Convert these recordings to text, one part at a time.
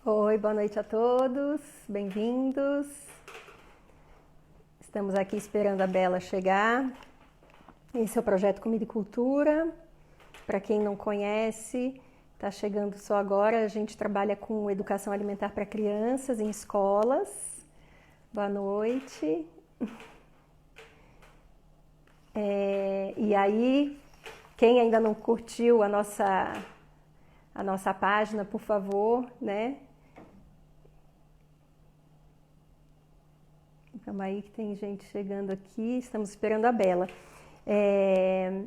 Oi, boa noite a todos, bem-vindos. Estamos aqui esperando a Bela chegar. Esse é o projeto Comida e Cultura. Para quem não conhece, está chegando só agora. A gente trabalha com educação alimentar para crianças em escolas. Boa noite. E aí, quem ainda não curtiu a nossa página, por favor, né? Calma aí que tem gente chegando aqui, estamos esperando a Bela.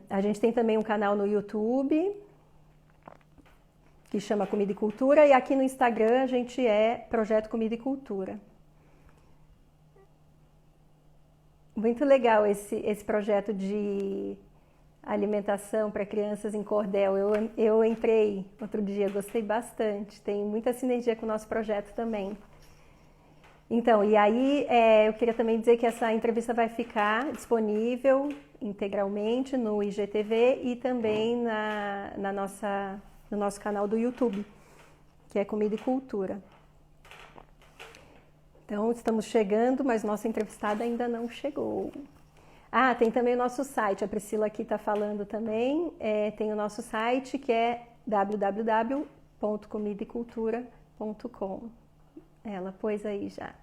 A gente tem também um canal no YouTube, que chama Comida e Cultura, e aqui no Instagram a gente é Projeto Comida e Cultura. Muito legal esse projeto de alimentação para crianças em cordel. Eu entrei outro dia, gostei bastante, tem muita sinergia com o nosso projeto também. Então, e aí eu queria também dizer que essa entrevista vai ficar disponível integralmente no IGTV e também no nosso canal do YouTube, que é Comida e Cultura. Então, estamos chegando, mas nossa entrevistada ainda não chegou. Ah, tem também o nosso site, a Priscila aqui está falando também, tem o nosso site que é www.comidaecultura.com. Ela pôs aí já.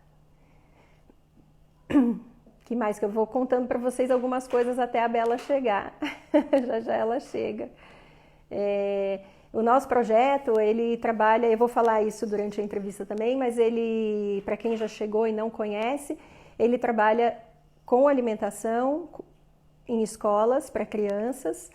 Que mais que eu vou contando para vocês algumas coisas até a Bela chegar. Já ela chega. O nosso projeto, ele trabalha, eu vou falar isso durante a entrevista também, mas ele, para quem já chegou e não conhece, ele trabalha com alimentação em escolas para crianças,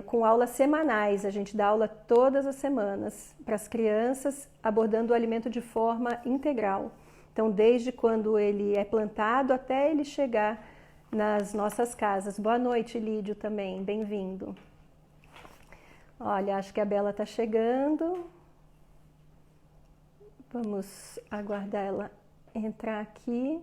com aulas semanais. A gente dá aula todas as semanas para as crianças, abordando o alimento de forma integral. Então, desde quando ele é plantado até ele chegar nas nossas casas. Boa noite, Lídio, também. Bem-vindo. Olha, acho que a Bela está chegando. Vamos aguardar ela entrar aqui.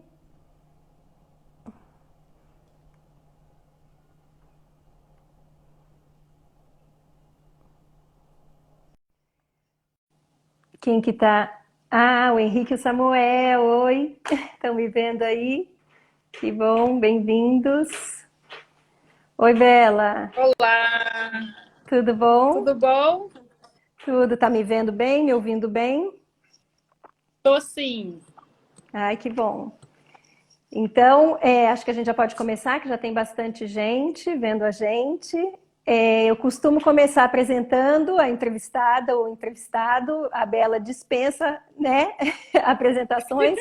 Quem que tá? Ah, o Henrique e o Samuel, oi, estão me vendo aí? Que bom, bem-vindos. Oi, Bela, Olá, tudo bom? tudo bom? Tudo, tá me vendo bem, me ouvindo bem? Tô sim. Ai, que bom. Então, acho que a gente já pode começar, que já tem bastante gente vendo a gente. Eu costumo começar apresentando a entrevistada ou entrevistado. A Bela dispensa, né, apresentações,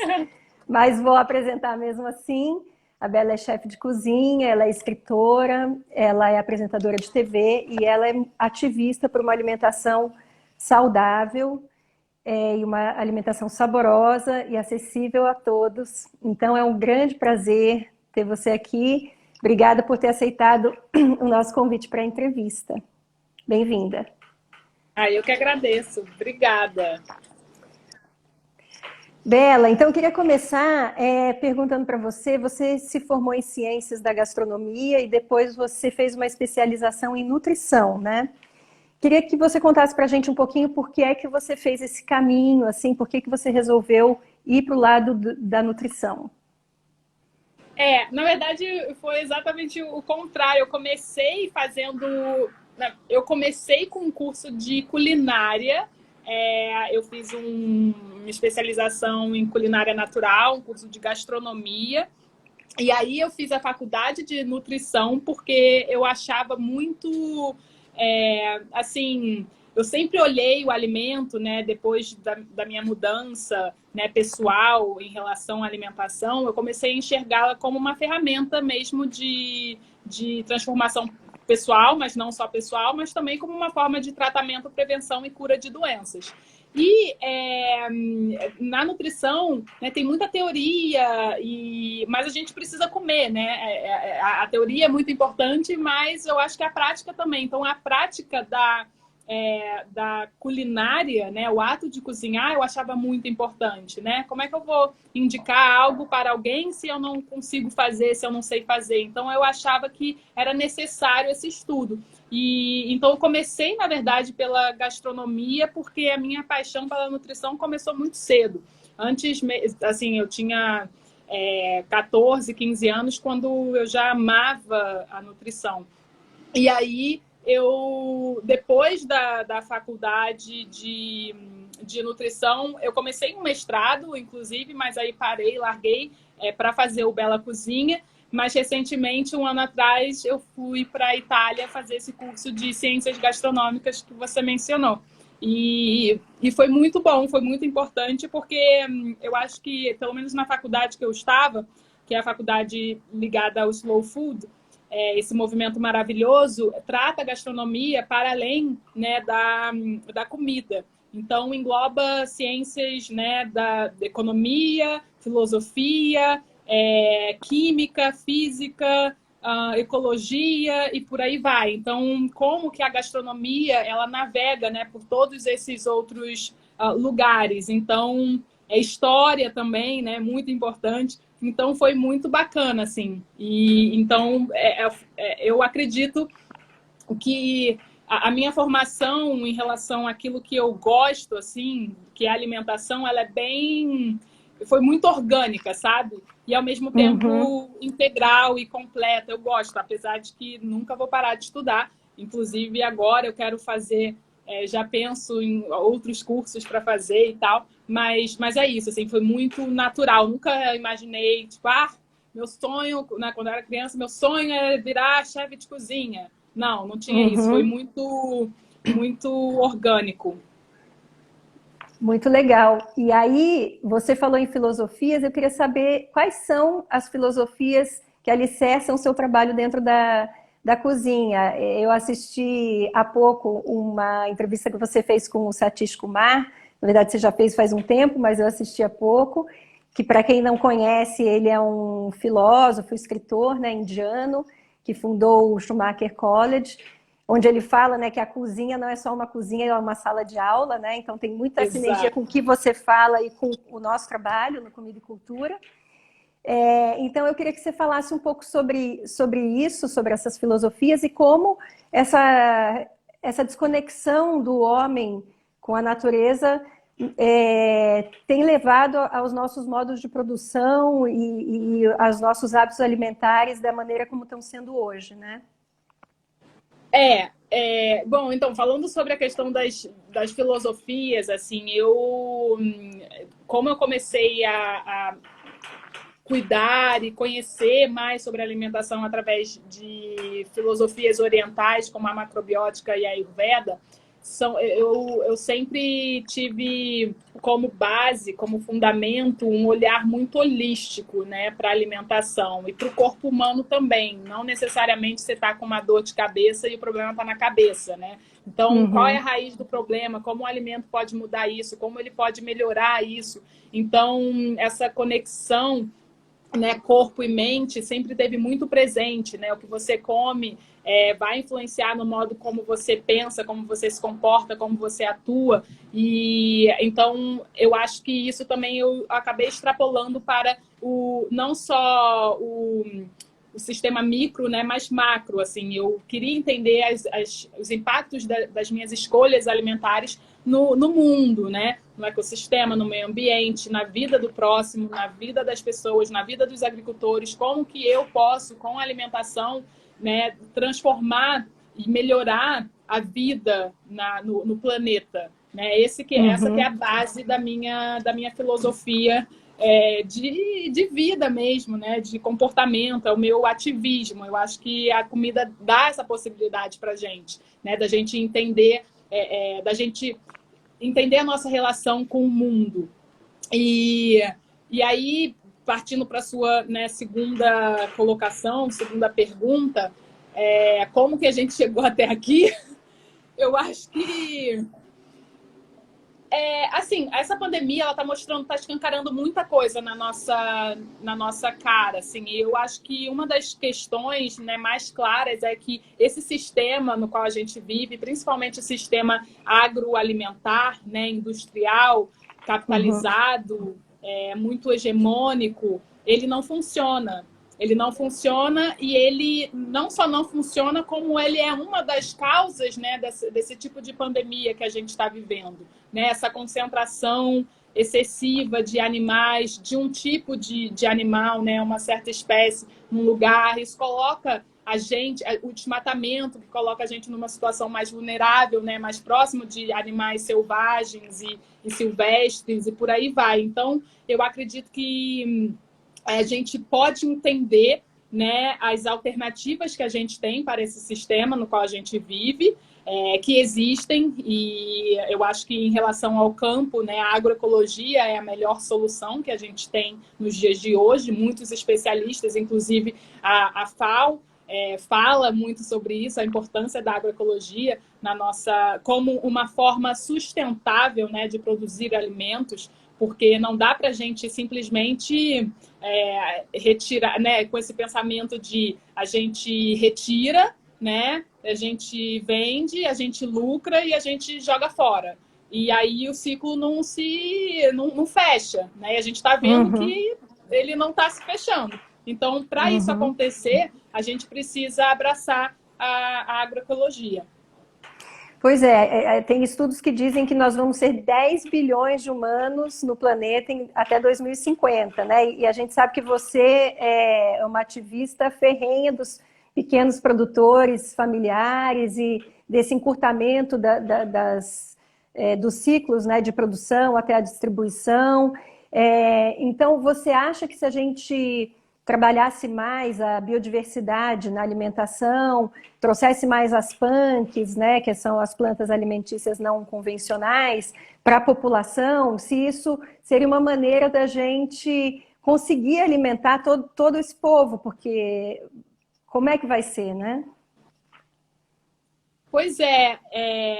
mas vou apresentar mesmo assim. A Bela é chefe de cozinha, ela é escritora, ela é apresentadora de TV e ela é ativista por uma alimentação saudável e uma alimentação saborosa e acessível a todos. Então é um grande prazer ter você aqui. Obrigada por ter aceitado o nosso convite para a entrevista. Bem-vinda. Eu que agradeço. Obrigada. Bela, então eu queria começar perguntando para você, você se formou em Ciências da Gastronomia e depois você fez uma especialização em nutrição, né? Queria que você contasse para a gente um pouquinho por que é que você fez esse caminho, assim, por que que você resolveu ir para o lado da nutrição. Na verdade, foi exatamente o contrário. Eu comecei com um curso de culinária. Eu fiz uma especialização em culinária natural, um curso de gastronomia. E aí eu fiz a faculdade de nutrição porque eu achava muito, assim, eu sempre olhei o alimento, né, depois da minha mudança, né, pessoal em relação à alimentação, eu comecei a enxergá-la como uma ferramenta mesmo de transformação pessoal, mas não só pessoal, mas também como uma forma de tratamento, prevenção e cura de doenças. E na nutrição, né, tem muita teoria, mas a gente precisa comer, né? A teoria é muito importante, mas eu acho que a prática também. Então, a prática da culinária, né, o ato de cozinhar, eu achava muito importante, né? Como é que eu vou indicar algo para alguém se eu não consigo fazer, se eu não sei fazer? Então, eu achava que era necessário esse estudo. E então eu comecei, na verdade, pela gastronomia, porque a minha paixão pela nutrição começou muito cedo. Antes, assim, eu tinha 14, 15 anos, quando eu já amava a nutrição. E aí, depois da faculdade de nutrição, eu comecei um mestrado, inclusive, mas aí parei, larguei para fazer o Bela Cozinha. Mas recentemente, um ano atrás, eu fui para a Itália fazer esse curso de ciências gastronômicas que você mencionou. E foi muito bom, foi muito importante, porque eu acho que, pelo menos na faculdade que eu estava, que é a faculdade ligada ao Slow Food, esse movimento maravilhoso, trata a gastronomia para além, né, da comida. Então, engloba ciências, né, da economia, filosofia, química, física, ecologia e por aí vai. Então, como que a gastronomia ela navega, né, por todos esses outros lugares. Então, história também, né, muito importante. Então, foi muito bacana, assim. E então, eu acredito que a minha formação em relação àquilo que eu gosto, assim, que é a alimentação, ela é bem... Foi muito orgânica, sabe? E, ao mesmo tempo, integral e completa. Eu gosto, apesar de que nunca vou parar de estudar. Inclusive, agora eu quero fazer... já penso em outros cursos para fazer e tal. Mas é isso, assim, foi muito natural. Nunca imaginei, tipo, meu sonho... Né, quando eu era criança, meu sonho é virar chefe de cozinha. Não tinha isso. Foi muito, muito orgânico. Muito legal. E aí, você falou em filosofias, eu queria saber quais são as filosofias que alicerçam o seu trabalho dentro da cozinha. Eu assisti há pouco uma entrevista que você fez com o Satish Kumar, na verdade você já fez faz um tempo, mas eu assisti há pouco, que para quem não conhece, ele é um filósofo, escritor, né, indiano, que fundou o Schumacher College, onde ele fala, né, que a cozinha não é só uma cozinha, é uma sala de aula, né? Então tem muita sinergia com o que você fala e com o nosso trabalho no Comida e Cultura. Então eu queria que você falasse um pouco sobre isso, sobre essas filosofias e como essa desconexão do homem com a natureza tem levado aos nossos modos de produção e aos nossos hábitos alimentares da maneira como estão sendo hoje, né? Bom, então, falando sobre a questão das filosofias, assim, como eu comecei a cuidar e conhecer mais sobre alimentação através de filosofias orientais, como a macrobiótica e a Ayurveda, eu sempre tive como base, como fundamento, um olhar muito holístico, né, para a alimentação e para o corpo humano também. Não necessariamente você está com uma dor de cabeça e o problema está na cabeça, né? Então, qual é a raiz do problema? Como o alimento pode mudar isso? Como ele pode melhorar isso? Então, essa conexão, né, corpo e mente sempre teve muito presente, né? O que você come vai influenciar no modo como você pensa, como você se comporta, como você atua. E então eu acho que isso também eu acabei extrapolando para não só o sistema micro, né, mas macro. Assim, eu queria entender os impactos das minhas escolhas alimentares no mundo, né? No ecossistema, no meio ambiente, na vida do próximo, na vida das pessoas, na vida dos agricultores, como que eu posso, com a alimentação, né, transformar e melhorar a vida no planeta. Né? Essa que é a base da minha filosofia de vida mesmo, né? De comportamento, é o meu ativismo. Eu acho que a comida dá essa possibilidade para a gente, né? Da gente entender, da gente entender a nossa relação com o mundo. E aí, partindo para a sua, né, segunda colocação, segunda pergunta, como que a gente chegou até aqui? Eu acho que assim, essa pandemia ela está escancarando muita coisa na nossa cara, assim. E eu acho que uma das questões, né, mais claras é que esse sistema no qual a gente vive, principalmente o sistema agroalimentar, né, industrial, capitalizado, muito hegemônico, ele não funciona. Ele não funciona e ele não só não funciona, como ele é uma das causas, né, desse tipo de pandemia que a gente está vivendo. Né? Essa concentração excessiva de animais, de um tipo de animal, né, uma certa espécie, num lugar. Isso coloca a gente, o desmatamento que coloca a gente numa situação mais vulnerável, né, mais próximo de animais selvagens e silvestres e por aí vai. Então, eu acredito que a gente pode entender, né, as alternativas que a gente tem para esse sistema no qual a gente vive, que existem, e eu acho que em relação ao campo, né, a agroecologia é a melhor solução que a gente tem nos dias de hoje. Muitos especialistas, inclusive a FAO, fala muito sobre isso, a importância da agroecologia na nossa, como uma forma sustentável, né, de produzir alimentos, porque não dá para a gente simplesmente retirar, né, com esse pensamento de a gente retira, né, a gente vende, a gente lucra e a gente joga fora. E aí o ciclo não fecha, né? E a gente está vendo que ele não está se fechando. Então, para isso acontecer, a gente precisa abraçar a agroecologia. Pois é, tem estudos que dizem que nós vamos ser 10 bilhões de humanos no planeta até 2050, né? E a gente sabe que você é uma ativista ferrenha dos pequenos produtores familiares e desse encurtamento dos ciclos, né, de produção até a distribuição. Então, você acha que se a gente trabalhasse mais a biodiversidade na alimentação, trouxesse mais as punks, né, que são as plantas alimentícias não convencionais, para a população, se isso seria uma maneira da gente conseguir alimentar todo esse povo, porque como é que vai ser, né? Pois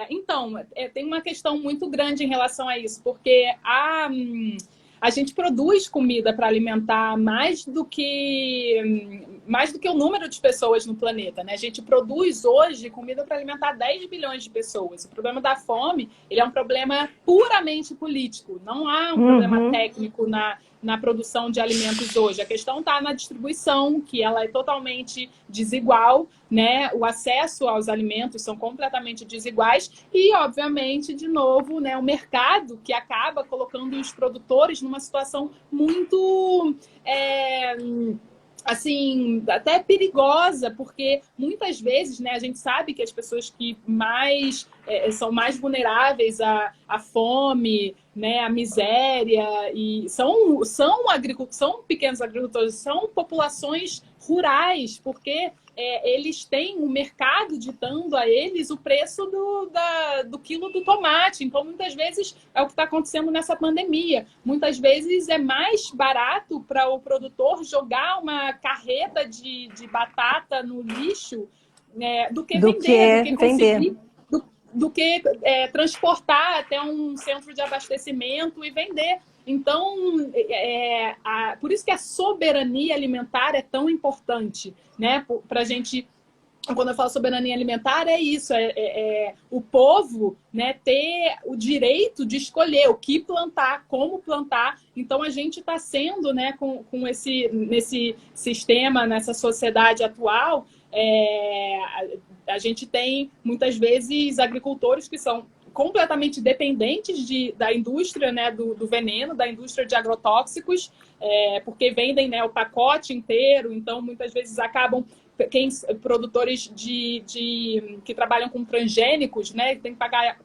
então, tem uma questão muito grande em relação a isso, porque a gente produz comida para alimentar mais do que o número de pessoas no planeta, né? A gente produz hoje comida para alimentar 10 bilhões de pessoas. O problema da fome, ele é um problema puramente político. Não há um problema técnico na produção de alimentos hoje. A questão está na distribuição, que ela é totalmente desigual, né? O acesso aos alimentos são completamente desiguais e, obviamente, de novo, né, o mercado que acaba colocando os produtores numa situação muito assim, até perigosa, porque muitas vezes, né, a gente sabe que as pessoas que são mais vulneráveis à fome, né, à miséria, e são pequenos agricultores, são populações rurais, porque eles têm o mercado ditando a eles o preço do quilo do tomate. Então, muitas vezes, é o que está acontecendo nessa pandemia. Muitas vezes é mais barato para o produtor jogar uma carreta de batata no lixo, né, do que conseguir... Do que transportar até um centro de abastecimento e vender. Então, por isso que a soberania alimentar é tão importante, né? Para a gente, quando eu falo soberania alimentar, é isso, o povo, né, ter o direito de escolher o que plantar, como plantar. Então, a gente está sendo, né, nesse sistema, nessa sociedade atual, a gente tem, muitas vezes, agricultores que são completamente dependentes da indústria, né, do veneno, da indústria de agrotóxicos, porque vendem, né, o pacote inteiro. Então, muitas vezes, acabam produtores que trabalham com transgênicos, né, tem que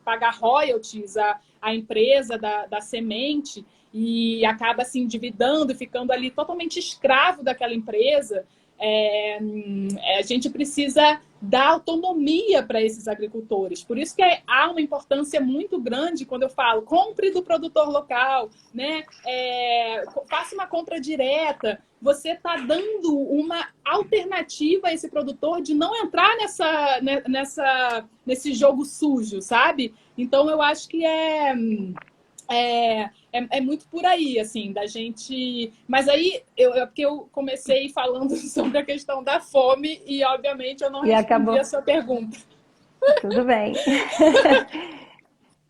pagar royalties à empresa da semente e acaba se endividando e ficando ali totalmente escravo daquela empresa. A gente precisa dar autonomia para esses agricultores. Por isso que há uma importância muito grande quando eu falo compre do produtor local, né? Faça uma compra direta. Você está dando uma alternativa a esse produtor de não entrar nesse jogo sujo, sabe? Então, eu acho que é muito por aí, assim, da gente... Mas aí, porque eu comecei falando sobre a questão da fome e, obviamente, eu não respondi a sua pergunta. Tudo bem.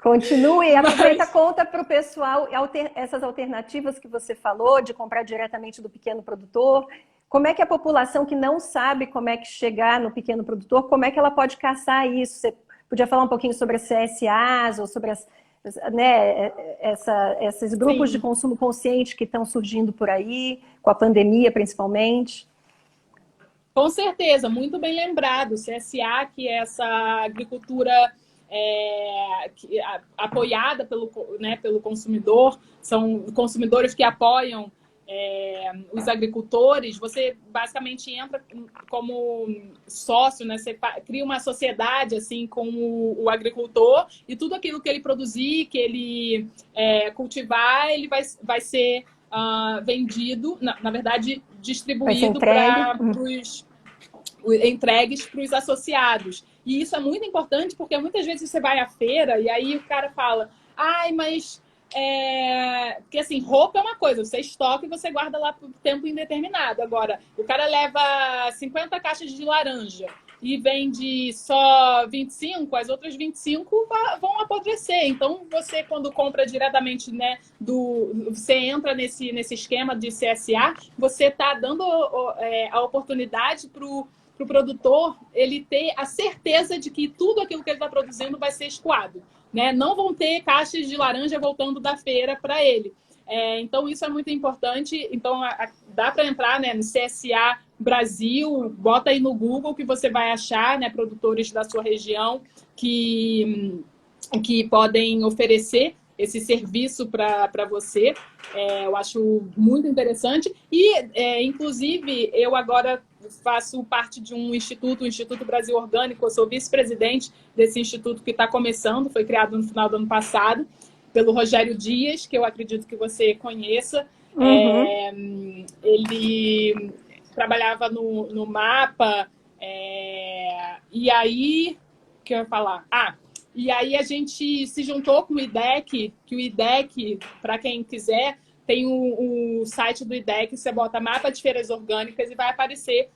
Continue e aproveita, conta para o pessoal essas alternativas que você falou, de comprar diretamente do pequeno produtor. como é que a população que não sabe como é que chegar no pequeno produtor, como é que ela pode caçar isso? Você podia falar um pouquinho sobre as CSAs ou sobre né, esses grupos de Sim. consumo consciente que estão surgindo por aí, com a pandemia principalmente? Com certeza, muito bem lembrado. CSA, que é essa agricultura apoiada pelo consumidor, são consumidores que apoiam os agricultores. Você basicamente entra como sócio, né? Você cria uma sociedade assim com o agricultor e tudo aquilo que ele produzir, que ele cultivar, ele vai ser vendido, na verdade, distribuído para os entregues para os associados. E isso é muito importante porque muitas vezes você vai à feira e aí o cara fala, ai, mas porque assim, roupa é uma coisa, você estoca e você guarda lá por tempo indeterminado. Agora, o cara leva 50 caixas de laranja e vende só 25, as outras 25 vão apodrecer. Então, você, quando compra diretamente, né, você entra nesse esquema de CSA, você está dando a oportunidade para o produtor ele ter a certeza de que tudo aquilo que ele está produzindo vai ser escoado. Né? Não vão ter caixas de laranja voltando da feira para ele. Então, isso é muito importante. Então, dá para entrar, né, no CSA Brasil, bota aí no Google que você vai achar, né, produtores da sua região que podem oferecer esse serviço para você. Eu acho muito interessante. E, inclusive, eu agora faço parte de um instituto, o Instituto Brasil Orgânico. Eu sou vice-presidente desse instituto que está começando, foi criado no final do ano passado, pelo Rogério Dias, que eu acredito que você conheça. Uhum. Ele trabalhava no MAPA, e aí, o que eu ia falar? E aí a gente se juntou com o IDEC, que o IDEC, para quem quiser, tem o site do IDEC, você bota mapa de feiras orgânicas e vai aparecer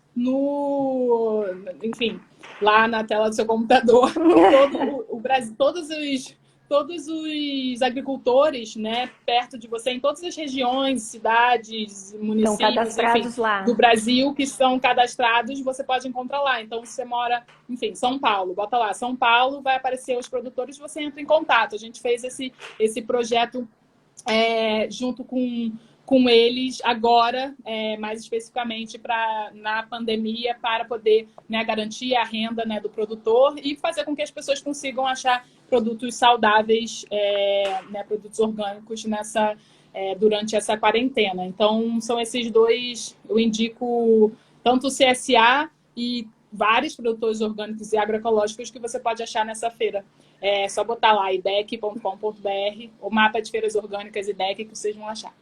enfim, lá na tela do seu computador, todo o Brasil, todos os agricultores, né, perto de você, em todas as regiões, cidades, municípios, estão cadastrados, enfim, lá do Brasil que são cadastrados, você pode encontrar lá. Então, se você mora, enfim, São Paulo, bota lá, São Paulo, vai aparecer os produtores, você entra em contato. A gente fez esse projeto junto com eles agora, mais especificamente na pandemia, para poder, né, garantir a renda, né, do produtor e fazer com que as pessoas consigam achar produtos saudáveis, né, produtos orgânicos durante essa quarentena. Então, são esses dois, eu indico tanto o CSA e vários produtores orgânicos e agroecológicos que você pode achar nessa feira. É só botar lá idec.com.br, o mapa de feiras orgânicas IDEC, que vocês vão achar.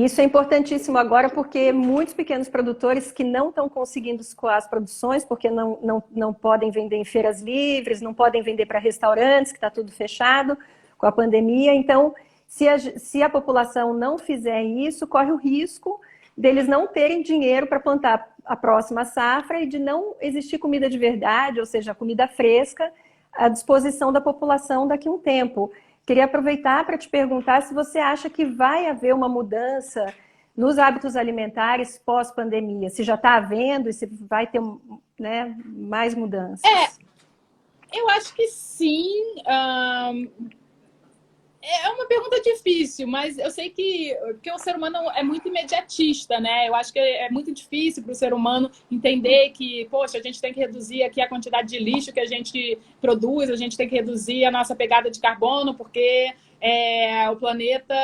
Isso é importantíssimo agora, porque muitos pequenos produtores que não estão conseguindo escoar as produções, porque não podem vender em feiras livres, não podem vender para restaurantes, que está tudo fechado com a pandemia. Então, se a população não fizer isso, corre o risco deles não terem dinheiro para plantar a próxima safra e de não existir comida de verdade, ou seja, comida fresca, à disposição da população daqui a um tempo. Queria aproveitar para te perguntar se você acha que vai haver uma mudança nos hábitos alimentares pós-pandemia, se já está havendo e se vai ter, né, mais mudanças. Eu acho que sim. É uma pergunta difícil, mas eu sei que o ser humano é muito imediatista, né? Eu acho que é muito difícil para o ser humano entender que, poxa, a gente tem que reduzir aqui a quantidade de lixo que a gente produz, a gente tem que reduzir a nossa pegada de carbono, porque o planeta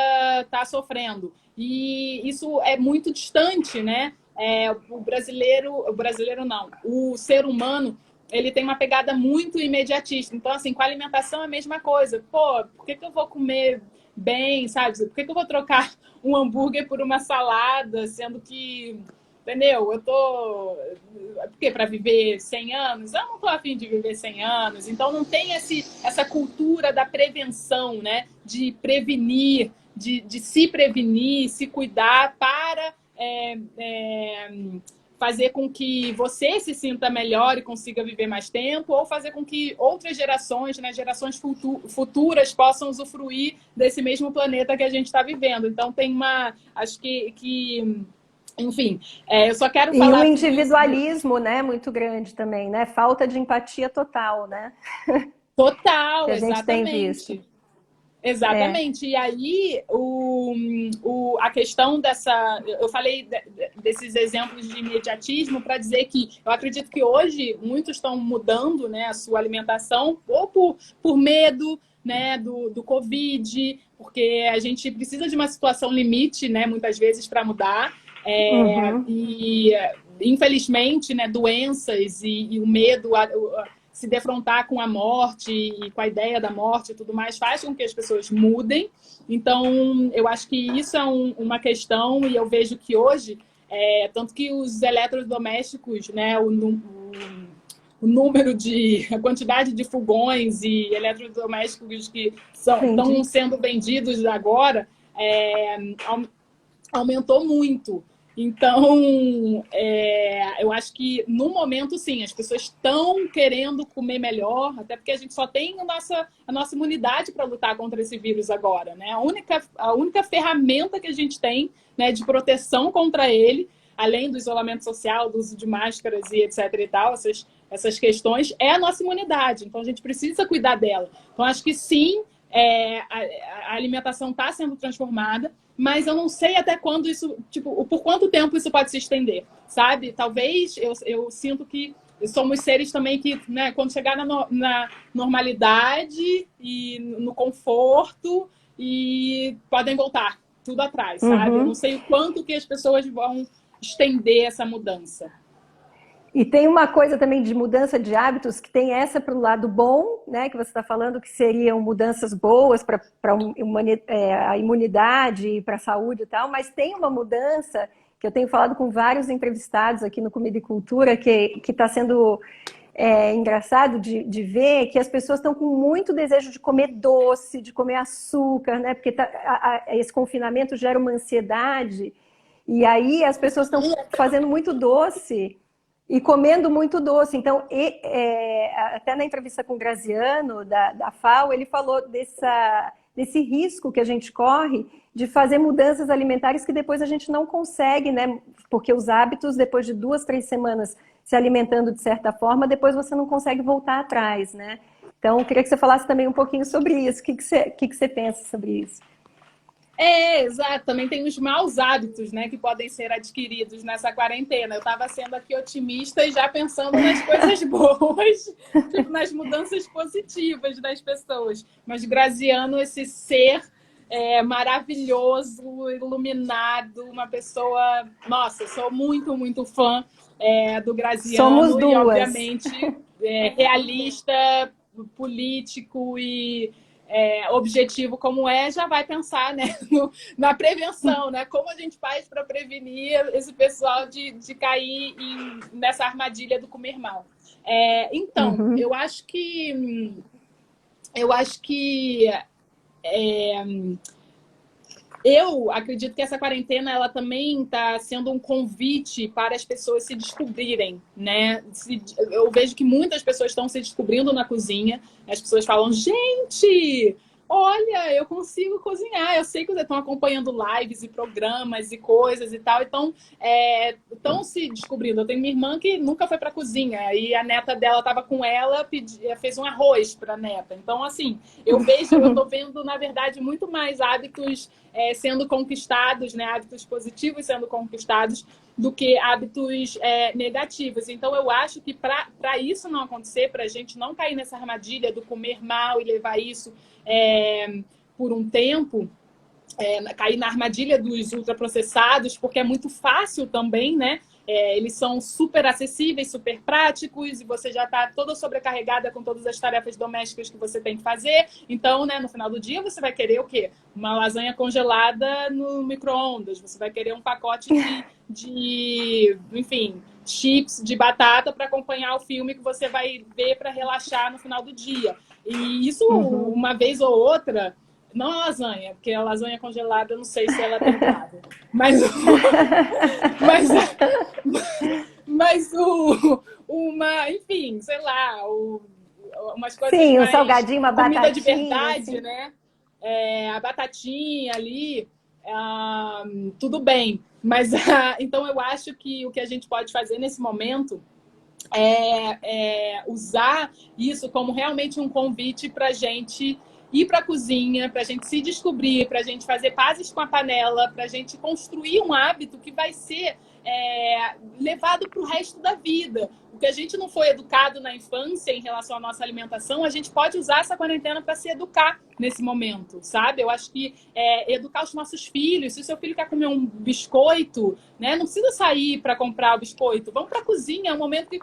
está sofrendo. E isso é muito distante, né? O ser humano, ele tem uma pegada muito imediatista. Então, assim, com a alimentação é a mesma coisa. Pô, por que eu vou comer bem, sabe? Por que eu vou trocar um hambúrguer por uma salada, sendo que, entendeu? Eu tô... Por quê? Para viver 100 anos? Eu não tô a fim de viver 100 anos. Então, não tem essa cultura da prevenção, né? De prevenir, de se prevenir, se cuidar para... fazer com que você se sinta melhor e consiga viver mais tempo, ou fazer com que outras gerações, né, gerações futuras, possam usufruir desse mesmo planeta que a gente está vivendo. Então, acho que Enfim, eu só quero E falar o tudo isso. individualismo, né, muito grande também, né? Falta de empatia total, né? Que Total, a gente tem visto. exatamente. É. Exatamente. E aí, a questão dessa. Eu falei desses exemplos de imediatismo para dizer que eu acredito que hoje muitos estão mudando, né, a sua alimentação, ou por medo, né, do Covid, porque a gente precisa de uma situação limite, né, muitas vezes, para mudar. Uhum. E, infelizmente, né, doenças e o medo. Se defrontar com a morte e com a ideia da morte e tudo mais faz com que as pessoas mudem. Então, eu acho que isso é uma questão e eu vejo que hoje, tanto que os eletrodomésticos, né, o número a quantidade de fogões e eletrodomésticos que estão Entendi. sendo vendidos agora aumentou muito. Então, eu acho que no momento, sim, as pessoas estão querendo comer melhor, até porque a gente só tem a nossa imunidade para lutar contra esse vírus agora, né? A única ferramenta que a gente tem, né, de proteção contra ele, além do isolamento social, do uso de máscaras e etc e tal, essas questões, é a nossa imunidade. Então, a gente precisa cuidar dela. Então, acho que sim, a alimentação está sendo transformada, mas eu não sei até quando isso, tipo, por quanto tempo isso pode se estender, sabe? Talvez eu sinto que somos seres também que, né, quando chegar na normalidade e no conforto, e podem voltar tudo atrás, sabe? Eu não Uhum. sei o quanto que as pessoas vão estender essa mudança. E tem uma coisa também de mudança de hábitos que tem essa para o lado bom, né? Que você está falando que seriam mudanças boas para a imunidade e para a saúde e tal, mas tem uma mudança que eu tenho falado com vários entrevistados aqui no Comida e Cultura, que está sendo engraçado de ver que as pessoas estão com muito desejo de comer doce, de comer açúcar, né? Porque esse confinamento gera uma ansiedade, e aí as pessoas estão fazendo muito doce e comendo muito doce. Então, até na entrevista com o Graziano, da FAO, ele falou desse risco que a gente corre de fazer mudanças alimentares que depois a gente não consegue, né? Porque os hábitos, depois de 2, 3 semanas se alimentando de certa forma, depois você não consegue voltar atrás, né? Então, eu queria que você falasse também um pouquinho sobre isso. O que você pensa sobre isso? Exato. Também tem os maus hábitos, né, que podem ser adquiridos nessa quarentena. Eu estava sendo aqui otimista e já pensando nas coisas boas, tipo, nas mudanças positivas das pessoas. Mas Graziano, esse ser maravilhoso, iluminado, uma pessoa... Nossa, sou muito, muito fã do Somos Graziano e, duas. obviamente, realista, político e objetivo como já vai pensar, né, na prevenção, né? Como a gente faz para prevenir esse pessoal de cair nessa armadilha do comer mal. Então, Uhum. Eu acredito que essa quarentena ela também está sendo um convite para as pessoas se descobrirem, né? Eu vejo que muitas pessoas estão se descobrindo na cozinha. As pessoas falam, gente, olha, eu consigo cozinhar. Eu sei que vocês estão acompanhando lives e programas e coisas e tal. Então, estão se descobrindo. Eu tenho minha irmã que nunca foi para a cozinha e a neta dela estava com ela, fez um arroz para a neta. Então, assim, eu estou vendo, na verdade, muito mais hábitos sendo conquistados, né? Hábitos positivos sendo conquistados do que hábitos negativos. Então, eu acho que para isso não acontecer, para a gente não cair nessa armadilha do comer mal e levar isso por um tempo, cair na armadilha dos ultraprocessados, porque é muito fácil também, né? Eles são super acessíveis, super práticos, e você já está toda sobrecarregada com todas as tarefas domésticas que você tem que fazer. Então, né, no final do dia, você vai querer o quê? Uma lasanha congelada no micro-ondas, você vai querer um pacote enfim, chips de batata para acompanhar o filme que você vai ver para relaxar no final do dia. E isso, Uhum. uma vez ou outra, não a lasanha, porque a lasanha congelada eu não sei se ela é temperada. Mas, mas, enfim, sei lá, umas coisas Sim, um mais salgadinho, uma comida de batatinha, verdade, assim. né? A batatinha ali. tudo bem. Mas então eu acho que o que a gente pode fazer nesse momento usar isso como realmente um convite para a gente ir para a cozinha, para a gente se descobrir, para a gente fazer pazes com a panela, para a gente construir um hábito que vai ser levado para o resto da vida. O que a gente não foi educado na infância em relação à nossa alimentação, a gente pode usar essa quarentena para se educar nesse momento, sabe? Eu acho que educar os nossos filhos. Se o seu filho quer comer um biscoito, né, não precisa sair para comprar o biscoito. Vamos para a cozinha, é um momento que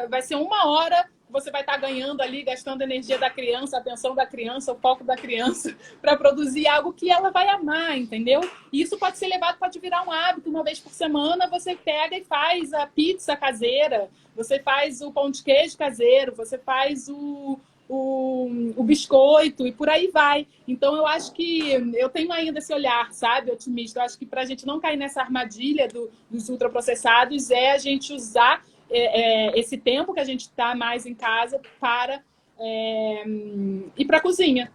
vai ser 1 hora. Você vai estar ganhando ali, gastando a energia da criança, a atenção da criança, o foco da criança, para produzir algo que ela vai amar, entendeu? E isso pode ser levado, pode virar um hábito. 1 vez por semana, você pega e faz a pizza caseira, você faz o pão de queijo caseiro, você faz o biscoito e por aí vai. Então, eu acho que eu tenho ainda esse olhar, sabe, otimista. Eu acho que para a gente não cair nessa armadilha dos ultraprocessados a gente usar esse tempo que a gente está mais em casa para ir para a cozinha.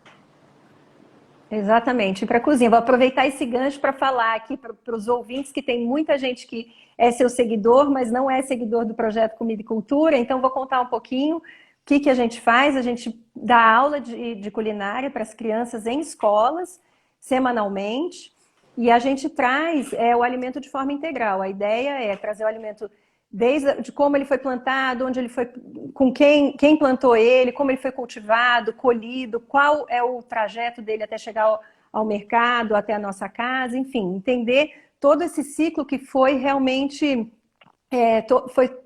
Exatamente, ir para a cozinha. Vou aproveitar esse gancho para falar aqui para os ouvintes que tem muita gente que é seu seguidor, mas não é seguidor do projeto Comida e Cultura. Então, vou contar um pouquinho o que a gente faz. A gente dá aula de culinária para as crianças em escolas, semanalmente, e a gente traz o alimento de forma integral. A ideia é trazer o alimento desde como ele foi plantado, onde ele foi, com quem plantou ele, como ele foi cultivado, colhido, qual é o trajeto dele até chegar ao mercado, até a nossa casa, enfim, entender todo esse ciclo que foi realmente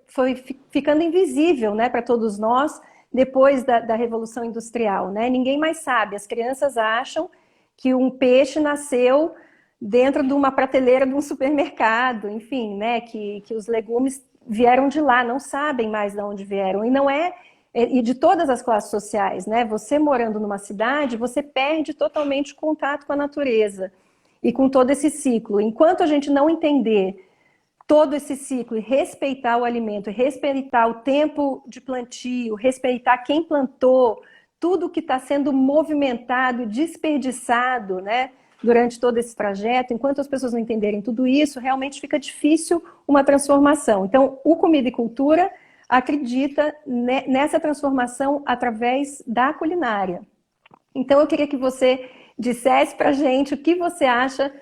foi ficando invisível, né, para todos nós depois da Revolução Industrial, né? Ninguém mais sabe. As crianças acham que um peixe nasceu dentro de uma prateleira de um supermercado, enfim, né, que os legumes vieram de lá, não sabem mais de onde vieram. E não e de todas as classes sociais, né? Você morando numa cidade, você perde totalmente o contato com a natureza e com todo esse ciclo. Enquanto a gente não entender todo esse ciclo e respeitar o alimento, respeitar o tempo de plantio, respeitar quem plantou, tudo que está sendo movimentado, desperdiçado, né, durante todo esse trajeto, enquanto as pessoas não entenderem tudo isso, realmente fica difícil uma transformação. Então, o Comida e Cultura acredita nessa transformação através da culinária. Então, eu queria que você dissesse para a gente o que você acha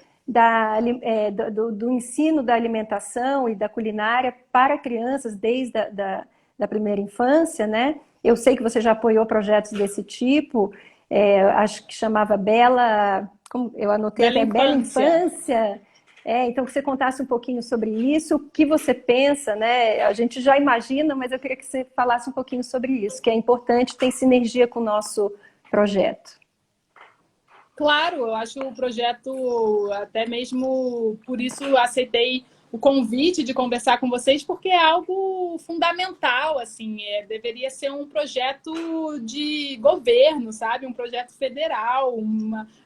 do ensino da alimentação e da culinária para crianças desde da primeira infância, né? Eu sei que você já apoiou projetos desse tipo, acho que chamava Bela... Como eu anotei até Bela Infância. Então, que você contasse um pouquinho sobre isso, o que você pensa, né? A gente já imagina, mas eu queria que você falasse um pouquinho sobre isso, que é importante, tem sinergia com o nosso projeto. Claro, eu acho o projeto, até mesmo por isso aceitei o convite de conversar com vocês, porque é algo fundamental, assim, deveria ser um projeto de governo, sabe? Um projeto federal,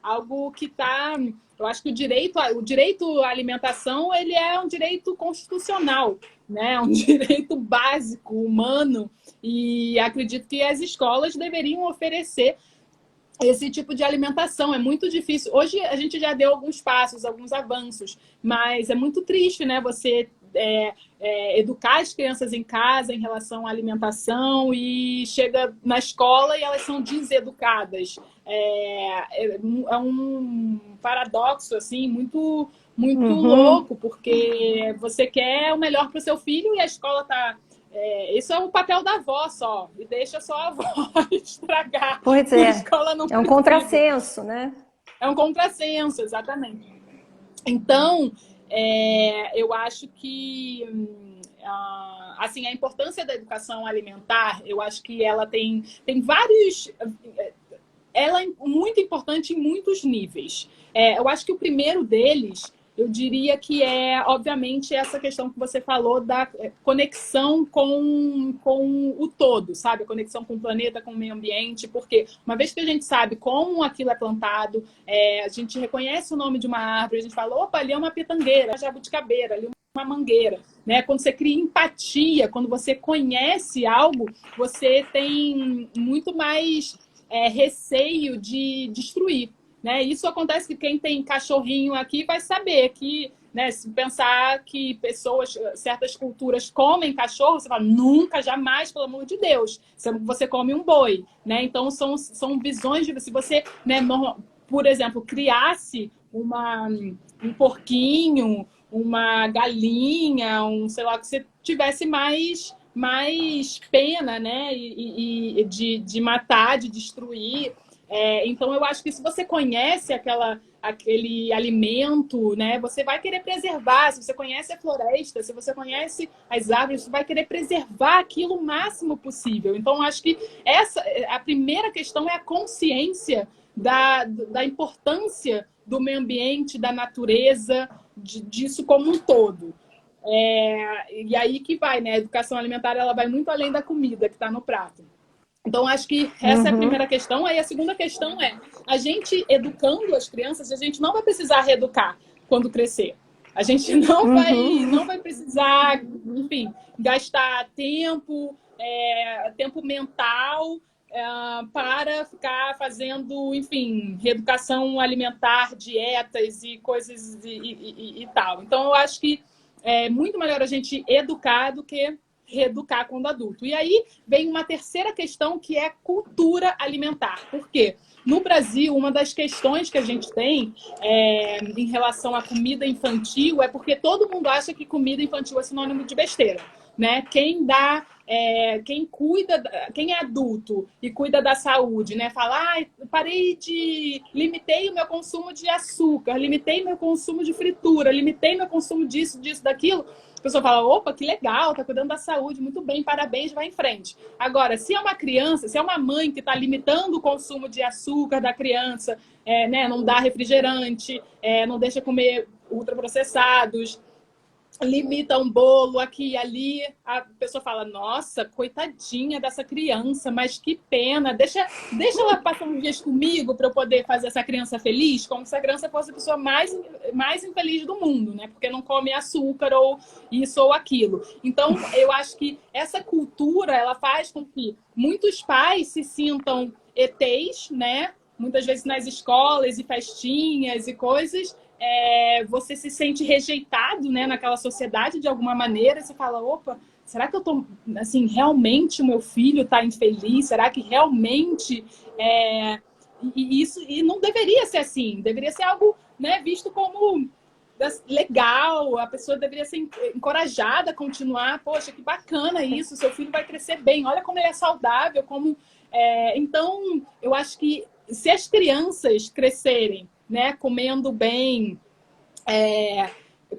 algo que está... Eu acho que o direito à alimentação, ele é um direito constitucional, né? Um direito básico, humano, e acredito que as escolas deveriam oferecer esse tipo de alimentação. É muito difícil. Hoje a gente já deu alguns passos, alguns avanços, mas é muito triste, né? Você educar as crianças em casa em relação à alimentação e chega na escola e elas são deseducadas. É um paradoxo, assim, muito, muito louco, porque você quer o melhor para o seu filho e a escola está... isso é o papel da avó só, e deixa só a avó estragar. Pois é, a escola não é um contrassenso, né? É um contrassenso, exatamente. Então, eu acho que assim, a importância da educação alimentar, eu acho que ela tem vários... Ela é muito importante em muitos níveis. Eu acho que o primeiro deles... Eu diria que obviamente, essa questão que você falou da conexão com o todo, sabe? A conexão com o planeta, com o meio ambiente, porque uma vez que a gente sabe como aquilo é plantado, a gente reconhece o nome de uma árvore, a gente fala, opa, ali é uma pitangueira, uma jabuticabeira, ali uma mangueira, né? Quando você cria empatia, quando você conhece algo, você tem muito mais receio de destruir. né? Isso acontece que quem tem cachorrinho aqui vai saber que, né, se pensar que pessoas, certas culturas comem cachorro, você fala, nunca, jamais, pelo amor de Deus, você come um boi, né? Então, são visões de... Se você, né, por exemplo, criasse um porquinho, uma galinha, sei lá, que você tivesse mais pena, né? E de matar, de destruir. Então, eu acho que se você conhece aquele alimento, né? Você vai querer preservar. Se você conhece a floresta, se você conhece as árvores, você vai querer preservar aquilo o máximo possível. Então, acho que a primeira questão é a consciência da importância do meio ambiente, da natureza, disso como um todo. E aí que vai, né? A educação alimentar, ela vai muito além da comida que está no prato. Então, acho que essa é a primeira questão. Aí a segunda questão é, a gente educando as crianças, a gente não vai precisar reeducar quando crescer. A gente não vai precisar, enfim, gastar tempo mental para ficar fazendo, enfim, reeducação alimentar, dietas e coisas e tal. Então, eu acho que é muito melhor a gente educar do que reeducar quando adulto. E aí vem uma terceira questão, que é cultura alimentar. Por quê? No Brasil, uma das questões que a gente tem em relação à comida infantil é porque todo mundo acha que comida infantil é sinônimo de besteira, né? Quem é adulto e cuida da saúde, né? Fala, limitei o meu consumo de açúcar, limitei meu consumo de fritura, limitei meu consumo disso, daquilo. A pessoa fala, opa, que legal, tá cuidando da saúde, muito bem, parabéns, vai em frente. Agora, se é uma criança, se é uma mãe que está limitando o consumo de açúcar da criança, né, não dá refrigerante, não deixa comer ultraprocessados, limita um bolo aqui e ali, a pessoa fala, nossa, coitadinha dessa criança, mas que pena, deixa ela passar uns dias comigo para eu poder fazer essa criança feliz, como se a criança fosse a pessoa mais infeliz do mundo, né? Porque não come açúcar ou isso ou aquilo. Então, eu acho que essa cultura, ela faz com que muitos pais se sintam ETs, né? Muitas vezes nas escolas e festinhas e coisas, você se sente rejeitado, né, naquela sociedade de alguma maneira. Você fala, opa, será que eu tô, assim, realmente o meu filho está infeliz? Será que realmente e não deveria ser assim? Deveria ser algo, né, visto como legal, a pessoa deveria ser encorajada a continuar. Poxa, que bacana isso, seu filho vai crescer bem, olha como ele é saudável, então eu acho que se as crianças crescerem, né, comendo bem,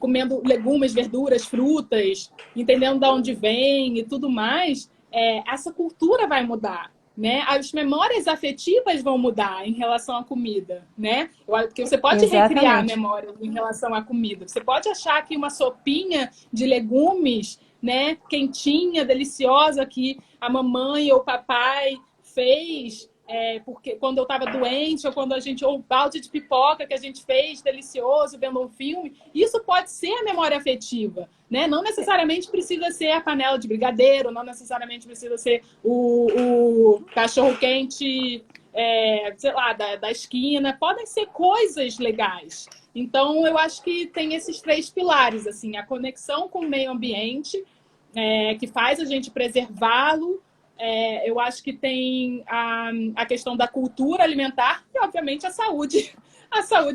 comendo legumes, verduras, frutas, entendendo de onde vem e tudo mais, essa cultura vai mudar, né? As memórias afetivas vão mudar em relação à comida, né? Porque você pode recriar a memória em relação à comida. Você pode achar que uma sopinha de legumes, né, quentinha, deliciosa, que a mamãe ou o papai fez, porque quando eu estava doente, ou o balde de pipoca que a gente fez, delicioso, vendo um filme, isso pode ser a memória afetiva, né? Não necessariamente precisa ser a panela de brigadeiro, não necessariamente precisa ser o cachorro-quente, sei lá, da esquina. Podem ser coisas legais. Então, eu acho que tem esses três pilares, assim, a conexão com o meio ambiente, que faz a gente preservá-lo. Eu acho que tem a questão da cultura alimentar e, obviamente, a saúde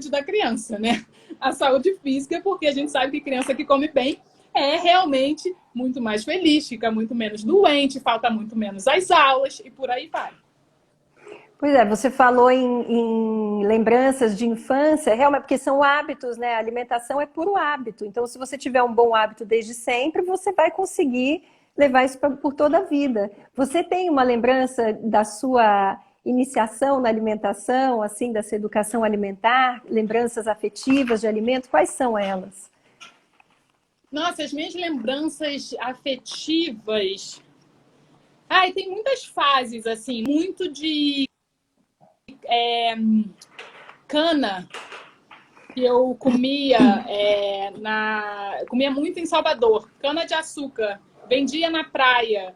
da criança, né? A saúde física, porque a gente sabe que criança que come bem é realmente muito mais feliz, fica muito menos doente, falta muito menos às aulas e por aí vai. Pois é, você falou em lembranças de infância, realmente, porque são hábitos, né? A alimentação é puro hábito. Então, se você tiver um bom hábito desde sempre, você vai conseguir levar isso por toda a vida. Você tem uma lembrança da sua iniciação na alimentação, assim, dessa educação alimentar, lembranças afetivas de alimento? Quais são elas? Nossa, as minhas lembranças afetivas... tem muitas fases, assim, muito de cana, que eu comia, comia muito em Salvador, cana de açúcar, vendia na praia,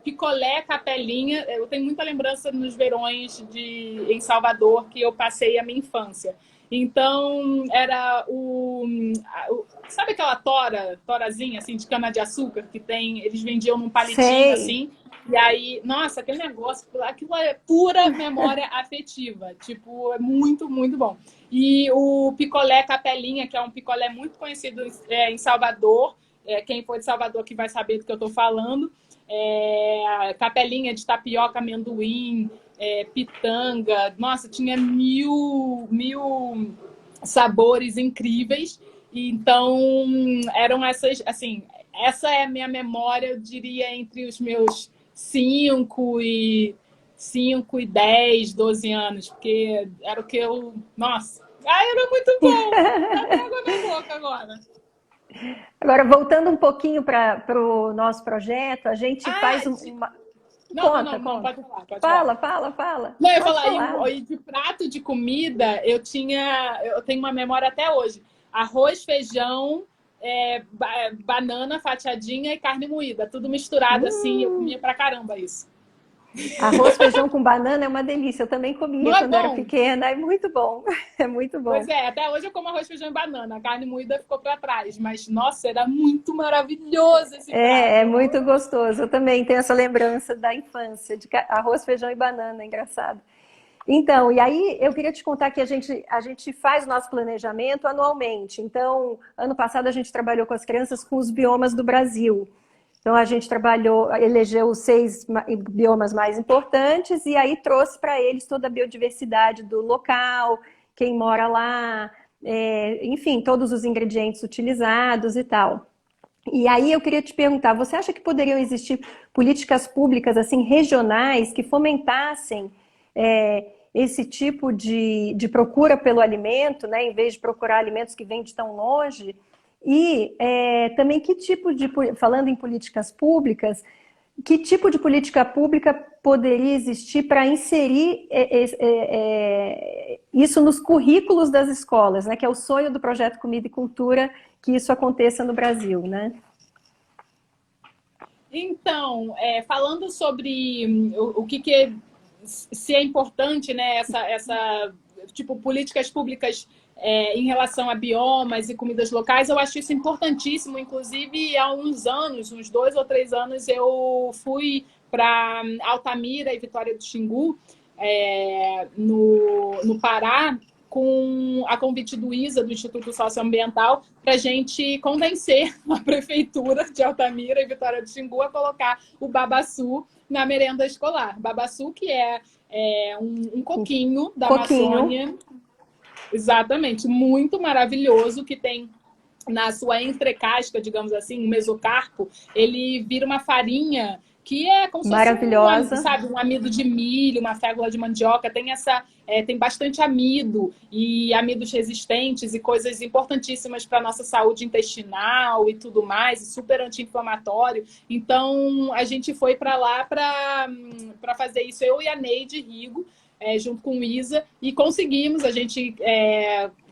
picolé, capelinha. Eu tenho muita lembrança nos verões em Salvador, que eu passei a minha infância. Então, era sabe aquela torazinha, assim, de cana-de-açúcar, que tem... Eles vendiam num palitinho, Sei. assim. E aí, nossa, aquele negócio, aquilo é pura memória afetiva. Tipo, é muito, muito bom. E o picolé capelinha, que é um picolé muito conhecido em Salvador. Quem for de Salvador que vai saber do que eu estou falando. Capelinha de tapioca, amendoim, pitanga. Nossa, tinha mil sabores incríveis. Então, eram essas, assim, essa é a minha memória, eu diria, entre os meus 5 e 10, 12 anos, porque era o que eu... Nossa, era muito bom! Até água na boca agora. Agora, voltando um pouquinho para o nosso projeto, a gente faz uma... Não, Conta. pode falar. Fala. Não, eu ia Pode falar, e de prato de comida, eu tenho uma memória até hoje. Arroz, feijão, banana fatiadinha e carne moída. Tudo misturado assim, eu comia pra caramba isso. Arroz, feijão com banana é uma delícia. Eu também comia quando era bom? pequena. É muito bom. É muito bom. Pois até hoje eu como arroz, feijão e banana. A carne moída ficou pra trás. Mas, nossa, era muito maravilhoso esse prato. É muito gostoso. Eu também tenho essa lembrança da infância, de arroz, feijão e banana. É engraçado. Então, e aí eu queria te contar que a gente faz o nosso planejamento anualmente. Então, ano passado a gente trabalhou com as crianças com os biomas do Brasil. Então, a gente elegeu os 6 biomas mais importantes e aí trouxe para eles toda a biodiversidade do local, quem mora lá, enfim, todos os ingredientes utilizados e tal. E aí eu queria te perguntar, você acha que poderiam existir políticas públicas assim regionais que fomentassem esse tipo de procura pelo alimento, né, em vez de procurar alimentos que vêm de tão longe? E também falando em políticas públicas, que tipo de política pública poderia existir para inserir isso nos currículos das escolas, né? Que é o sonho do projeto Comida e Cultura, que isso aconteça no Brasil, né? Então, falando sobre o que se é importante, né, essa tipo políticas públicas em relação a biomas e comidas locais, eu acho isso importantíssimo. Inclusive, há uns 2 ou 3 anos, eu fui para Altamira e Vitória do Xingu, no Pará, com a convite do ISA, do Instituto Socioambiental, para a gente convencer a prefeitura de Altamira e Vitória do Xingu a colocar o babaçu na merenda escolar. Babaçu, que é um coquinho da Amazônia. Exatamente, muito maravilhoso, que tem na sua entrecasca, digamos assim, um mesocarpo, ele vira uma farinha que é como se fosse um amido de milho, uma fégula de mandioca, tem bastante amido e amidos resistentes e coisas importantíssimas para a nossa saúde intestinal e tudo mais, e super anti-inflamatório. Então, a gente foi para lá para fazer isso, eu e a Neide Rigo, junto com o Isa, e conseguimos, a gente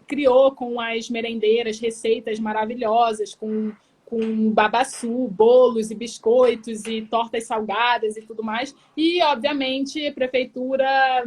criou com as merendeiras receitas maravilhosas, com babaçu, bolos e biscoitos e tortas salgadas e tudo mais. E, obviamente, a prefeitura...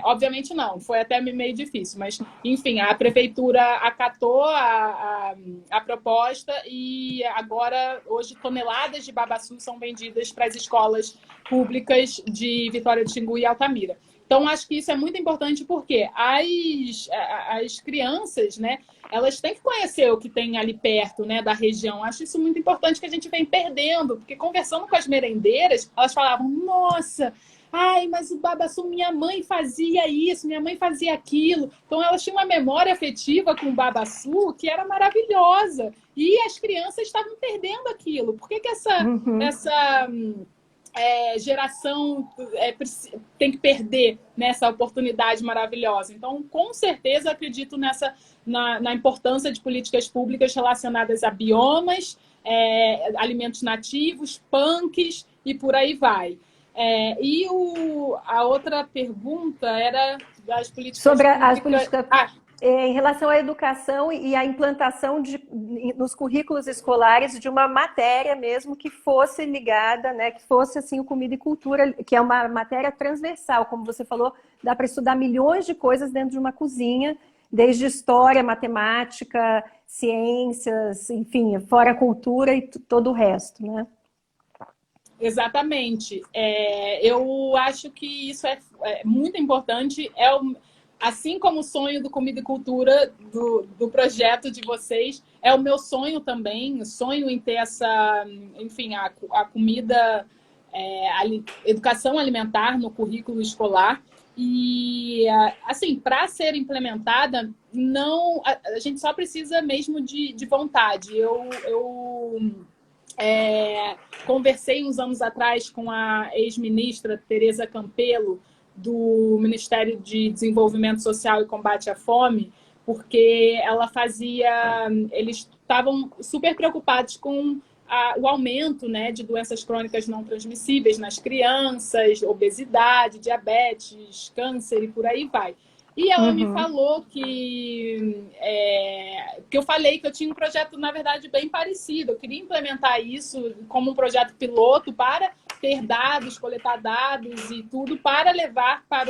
obviamente não, foi até meio difícil, mas, enfim, a prefeitura acatou a proposta e agora, hoje, toneladas de babaçu são vendidas para as escolas públicas de Vitória do Xingu e Altamira. Então, acho que isso é muito importante porque as crianças, né, elas têm que conhecer o que tem ali perto, né, da região. Acho isso muito importante, que a gente vem perdendo, porque conversando com as merendeiras, elas falavam, nossa, mas o babaçu, minha mãe fazia isso, minha mãe fazia aquilo. Então, elas tinham uma memória afetiva com o babaçu que era maravilhosa. E as crianças estavam perdendo aquilo. Por que essa geração tem que perder nessa oportunidade maravilhosa? Então, com certeza, acredito na importância de políticas públicas relacionadas a biomas, alimentos nativos, punks e por aí vai. A outra pergunta era das políticas sobre públicas... as políticas em relação à educação e à implantação nos currículos escolares de uma matéria mesmo que fosse ligada, né, que fosse assim o comida e cultura, que é uma matéria transversal, como você falou, dá para estudar milhões de coisas dentro de uma cozinha, desde história, matemática, ciências, enfim, fora a cultura e todo o resto, né? Exatamente. Eu acho que isso é muito importante. Assim como o sonho do Comida e Cultura, do projeto de vocês, é o meu sonho também. Sonho em ter enfim, a comida, a educação alimentar no currículo escolar. E, assim, para ser implementada, não, a gente só precisa mesmo de vontade. Conversei uns anos atrás com a ex-ministra Tereza Campelo, do Ministério de Desenvolvimento Social e Combate à Fome, porque eles estavam super preocupados com o aumento, né, de doenças crônicas não transmissíveis nas crianças, obesidade, diabetes, câncer e por aí vai. E ela me falou que eu falei que eu tinha um projeto, na verdade, bem parecido. Eu queria implementar isso como um projeto piloto para ter dados, coletar dados e tudo, para levar para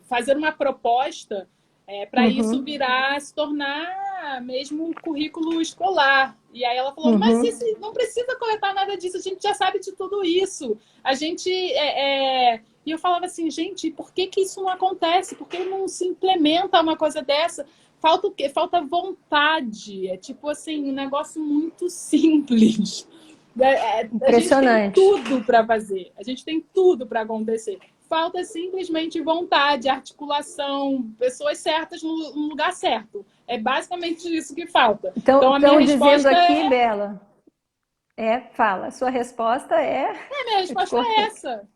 fazer uma proposta para isso se tornar mesmo um currículo escolar. E aí ela falou, mas não precisa coletar nada disso, a gente já sabe de tudo isso. A gente... E eu falava assim, gente, por que isso não acontece? Por que não se implementa uma coisa dessa? Falta o quê? Falta vontade. É tipo assim, um negócio muito simples. Impressionante. A gente tem tudo para fazer. A gente tem tudo para acontecer. Falta simplesmente vontade, articulação, pessoas certas no lugar certo. É basicamente isso que falta. Então a minha resposta dizendo aqui, Bela, fala. Sua resposta é... minha resposta é essa.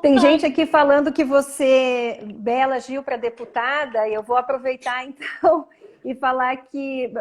Tem gente aqui falando que você, Bela Gil, para deputada, e eu vou aproveitar então e falar que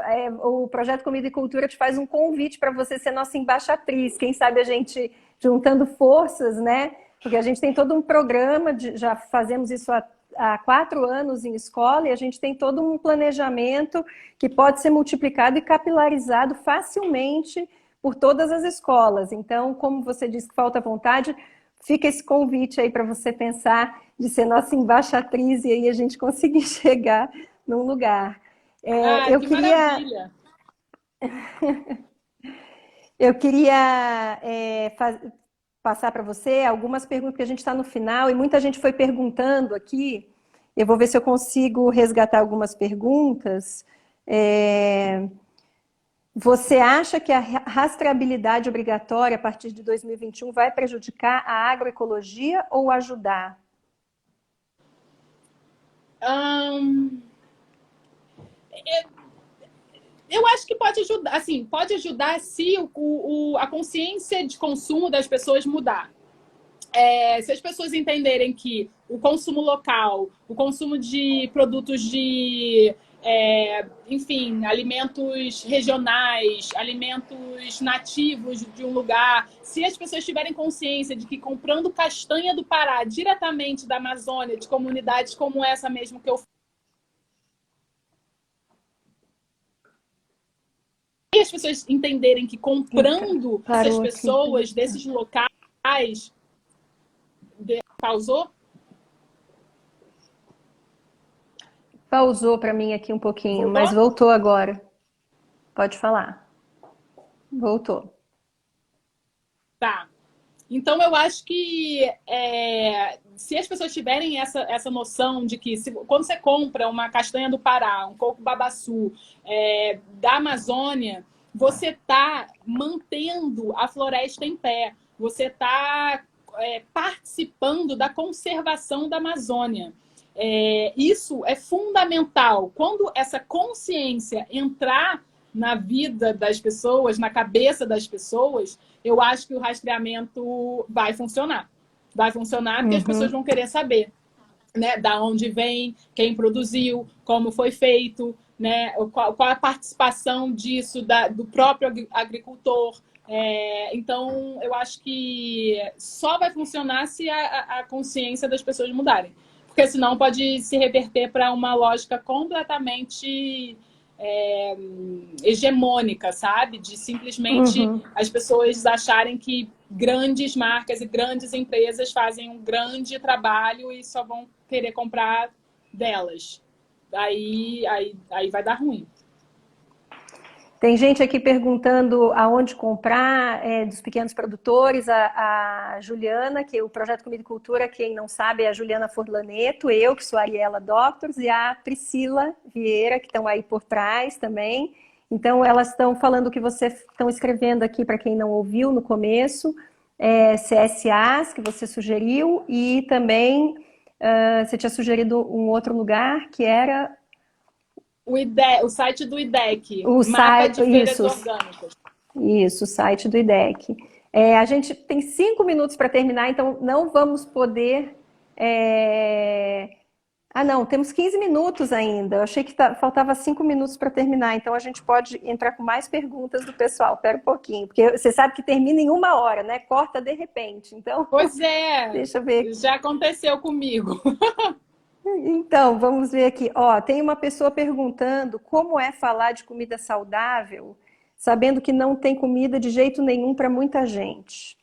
o Projeto Comida e Cultura te faz um convite para você ser nossa embaixatriz. Quem sabe a gente juntando forças, né? Porque a gente tem todo um programa, já fazemos isso há 4 anos em escola, e a gente tem todo um planejamento que pode ser multiplicado e capilarizado facilmente por todas as escolas. Então, como você disse que falta vontade, fica esse convite aí para você pensar de ser nossa embaixatriz e aí a gente conseguir chegar num lugar. Eu queria... Maravilha! Eu queria passar para você algumas perguntas, porque a gente está no final e muita gente foi perguntando aqui. Eu vou ver se eu consigo resgatar algumas perguntas. Você acha que a rastreabilidade obrigatória a partir de 2021 vai prejudicar a agroecologia ou ajudar? Eu acho que pode ajudar, assim, pode ajudar se a consciência de consumo das pessoas mudar. Se as pessoas entenderem que o consumo local, o consumo de produtos enfim, alimentos regionais, alimentos nativos de um lugar, se as pessoas tiverem consciência de que comprando castanha do Pará diretamente da Amazônia, de comunidades como essa mesmo que eu e as pessoas entenderem que comprando essas pessoas desses locais... Pausou? Pausou para mim aqui um pouquinho, mas voltou agora. Pode falar. Voltou. Tá. Então, eu acho que se as pessoas tiverem essa noção de que quando você compra uma castanha do Pará, um coco babaçu da Amazônia, você está mantendo a floresta em pé. Você está participando da conservação da Amazônia. Isso é fundamental. Quando essa consciência entrar na vida das pessoas, na cabeça das pessoas, eu acho que o rastreamento vai funcionar. Vai funcionar porque as pessoas vão querer saber, né, da onde vem, quem produziu, como foi feito, né, qual a participação disso do próprio agricultor. Então, eu acho que só vai funcionar se a consciência das pessoas mudarem. Porque senão pode se reverter para uma lógica completamente hegemônica, sabe? De simplesmente as pessoas acharem que grandes marcas e grandes empresas fazem um grande trabalho e só vão querer comprar delas. Aí vai dar ruim. Tem gente aqui perguntando aonde comprar dos pequenos produtores. A Juliana, que o Projeto Comida e Cultura, quem não sabe, é a Juliana Forlaneto, eu, que sou a Ariela Doctors, e a Priscila Vieira, que estão aí por trás também. Então, elas estão falando o que vocês estão escrevendo aqui, para quem não ouviu no começo, CSAs, que você sugeriu, e também você tinha sugerido um outro lugar, que era... O site do IDEC, o Mapa site, de Feiras isso, Orgânicas. Isso, o site do IDEC. A gente tem 5 minutos para terminar, então não vamos poder... Ah, não, temos 15 minutos ainda. Eu achei que faltava 5 minutos para terminar, então a gente pode entrar com mais perguntas do pessoal. Espera um pouquinho, porque você sabe que termina em 1 hora, né? Corta de repente. Então, pois é, deixa eu ver. Já aconteceu comigo. Então, vamos ver aqui. Ó, tem uma pessoa perguntando como é falar de comida saudável, sabendo que não tem comida de jeito nenhum para muita gente.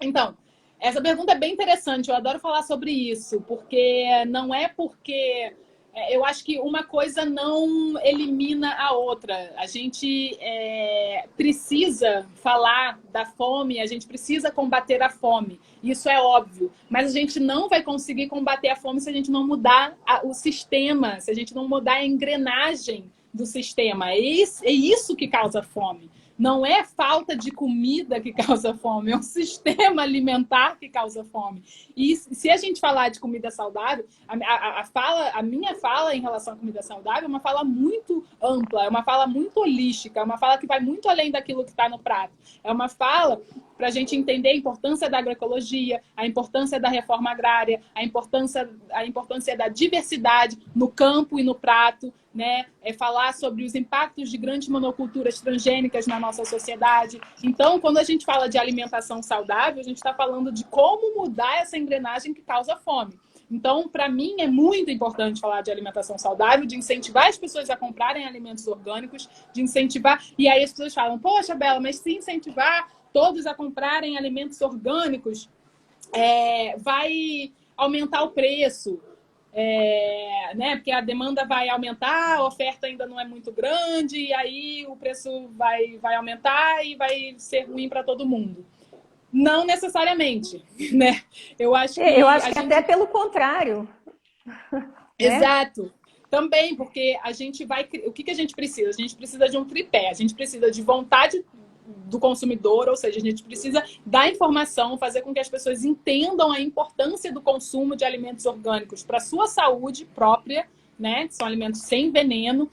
Então, essa pergunta é bem interessante. Eu adoro falar sobre isso, porque não é porque... Eu acho que uma coisa não elimina a outra. A gente precisa falar da fome, a gente precisa combater a fome. Isso é óbvio. Mas a gente não vai conseguir combater a fome se a gente não mudar o sistema, se a gente não mudar a engrenagem do sistema. É isso que causa fome. Não é falta de comida que causa fome, é um sistema alimentar que causa fome. E se a gente falar de comida saudável, a minha fala em relação à comida saudável é uma fala muito ampla, é uma fala muito holística, é uma fala que vai muito além daquilo que está no prato. É uma fala para a gente entender a importância da agroecologia, a importância da reforma agrária, a importância da diversidade no campo e no prato, né? Falar sobre os impactos de grandes monoculturas transgênicas na nossa sociedade. Então, quando a gente fala de alimentação saudável, a gente está falando de como mudar essa engrenagem que causa fome. Então, para mim, é muito importante falar de alimentação saudável, de incentivar as pessoas a comprarem alimentos orgânicos, de incentivar... E aí as pessoas falam, poxa, Bela, mas se incentivar todos a comprarem alimentos orgânicos, vai aumentar o preço, né? Porque a demanda vai aumentar, a oferta ainda não é muito grande, e aí o preço vai aumentar e vai ser ruim para todo mundo. Não necessariamente, né? Eu acho que até pelo contrário. Exato. Também, porque a gente vai... O que a gente precisa? A gente precisa de um tripé. A gente precisa de vontade do consumidor, ou seja, a gente precisa dar informação, fazer com que as pessoas entendam a importância do consumo de alimentos orgânicos para a sua saúde própria, né? São alimentos sem veneno,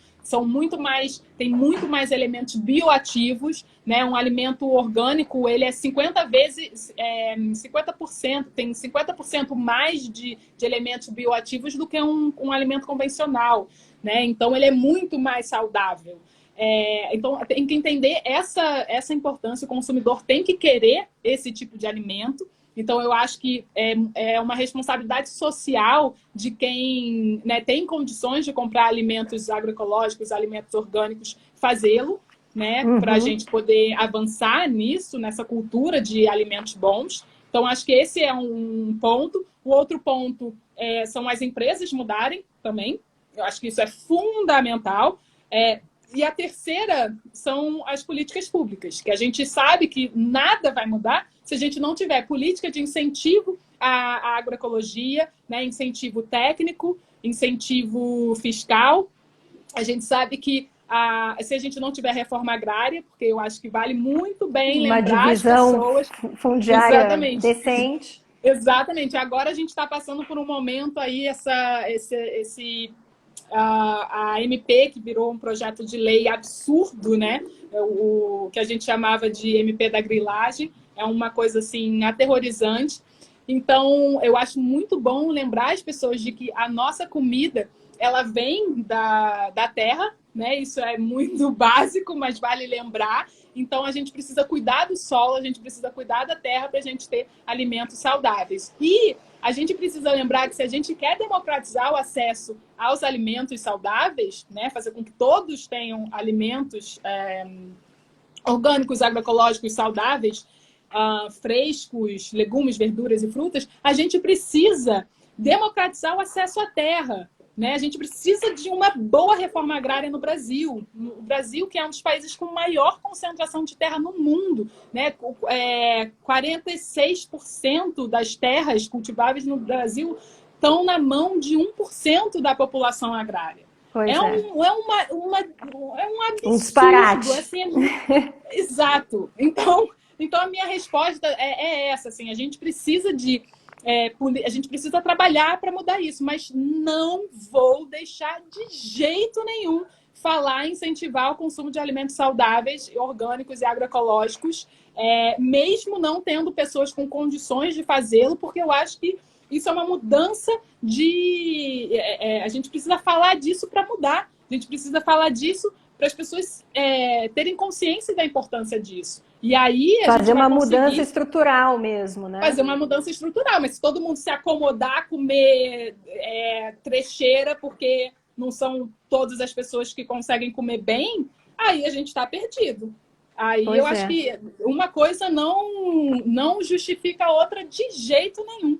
tem muito mais elementos bioativos, né? Um alimento orgânico, ele é 50 vezes, 50%, tem 50% mais de elementos bioativos do que um alimento convencional, né? Então, ele é muito mais saudável. Então, tem que entender essa importância. O consumidor tem que querer esse tipo de alimento. Então, eu acho que é uma responsabilidade social de quem, né, tem condições de comprar alimentos agroecológicos, alimentos orgânicos, fazê-lo, né, para a gente poder avançar nisso, nessa cultura de alimentos bons. Então, acho que esse é um ponto. O outro ponto são as empresas mudarem também. Eu acho que isso é fundamental. E a terceira são as políticas públicas, que a gente sabe que nada vai mudar se a gente não tiver política de incentivo à agroecologia, né? Incentivo técnico, incentivo fiscal. A gente sabe que se a gente não tiver reforma agrária, porque eu acho que vale muito bem lembrar as pessoas... Uma divisão fundiária Exatamente. decente. Exatamente. Agora a gente está passando por um momento aí, a MP, que virou um projeto de lei absurdo, né? O que a gente chamava de MP da grilagem, é uma coisa assim aterrorizante. Então, eu acho muito bom lembrar as pessoas de que a nossa comida, ela vem da terra, né? Isso é muito básico, mas vale lembrar. Então, a gente precisa cuidar do solo, a gente precisa cuidar da terra para a gente ter alimentos saudáveis. E a gente precisa lembrar que se a gente quer democratizar o acesso aos alimentos saudáveis, né, fazer com que todos tenham alimentos orgânicos, agroecológicos, saudáveis, frescos, legumes, verduras e frutas, a gente precisa democratizar o acesso à terra. Né? A gente precisa de uma boa reforma agrária no Brasil. O Brasil, que é um dos países com maior concentração de terra no mundo. Né? 46% das terras cultiváveis no Brasil estão na mão de 1% da população agrária. É um absurdo. Um disparate. Assim, exato. Então, a minha resposta é essa. Assim, a gente precisa a gente precisa trabalhar para mudar isso, mas não vou deixar de jeito nenhum falar em incentivar o consumo de alimentos saudáveis, orgânicos e agroecológicos, mesmo não tendo pessoas com condições de fazê-lo, porque eu acho que isso é uma mudança a gente precisa falar disso para mudar. A gente precisa falar disso para as pessoas terem consciência da importância disso. E aí fazer uma mudança estrutural mesmo, né? Fazer uma mudança estrutural, mas se todo mundo se acomodar a comer trecheira, porque não são todas as pessoas que conseguem comer bem, aí a gente está perdido. Aí eu acho que uma coisa não justifica a outra de jeito nenhum.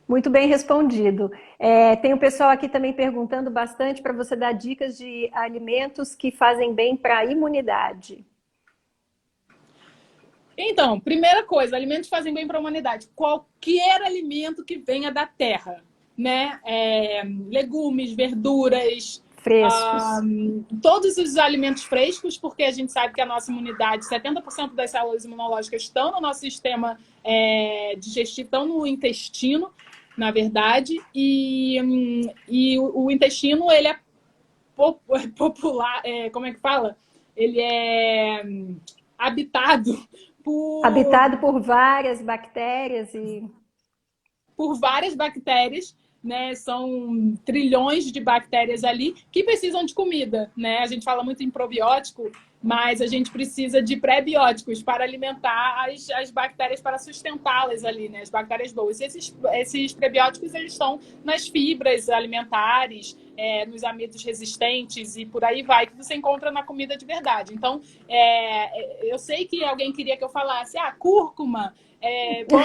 Muito bem respondido. Tem o pessoal aqui também perguntando bastante para você dar dicas de alimentos que fazem bem para a imunidade. Então, primeira coisa, alimentos fazem bem para a humanidade. Qualquer alimento que venha da terra, né? Legumes, verduras, frescos. Todos os alimentos frescos, porque a gente sabe que a nossa imunidade, 70% das células imunológicas estão no nosso sistema digestivo, estão no intestino, na verdade, e o intestino, ele é popular, como é que fala? Ele é habitado por várias bactérias né? São trilhões de bactérias ali que precisam de comida, né? A gente fala muito em probiótico, mas a gente precisa de pré-bióticos para alimentar as bactérias, para sustentá-las ali, né? As bactérias boas. Esses prebióticos, eles estão nas fibras alimentares, nos amidos resistentes e por aí vai, que você encontra na comida de verdade. Então, eu sei que alguém queria que eu falasse, cúrcuma é bom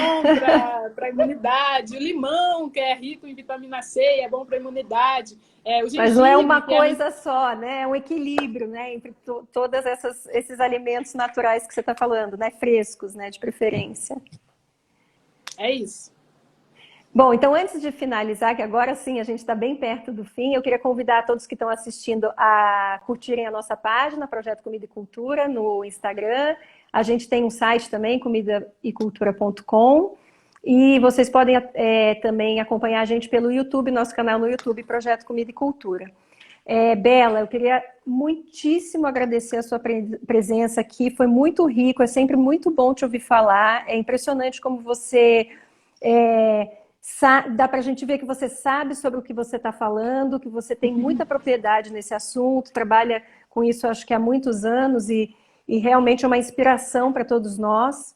para a imunidade, o limão, que é rico em vitamina C, é bom para a imunidade. Mas não é uma coisa só, né? É um equilíbrio, né? Entre todos esses alimentos naturais que você está falando, né? Frescos, né? De preferência. É isso. Bom, então antes de finalizar, que agora sim a gente está bem perto do fim, eu queria convidar todos que estão assistindo a curtirem a nossa página, Projeto Comida e Cultura, no Instagram. A gente tem um site também, comidaicultura.com. E vocês podem também acompanhar a gente pelo YouTube, nosso canal no YouTube, Projeto Comida e Cultura. Bela, eu queria muitíssimo agradecer a sua presença aqui, foi muito rico, é sempre muito bom te ouvir falar, é impressionante como você... dá para a gente ver que você sabe sobre o que você está falando, que você tem muita propriedade nesse assunto, trabalha com isso acho que há muitos anos e realmente é uma inspiração para todos nós.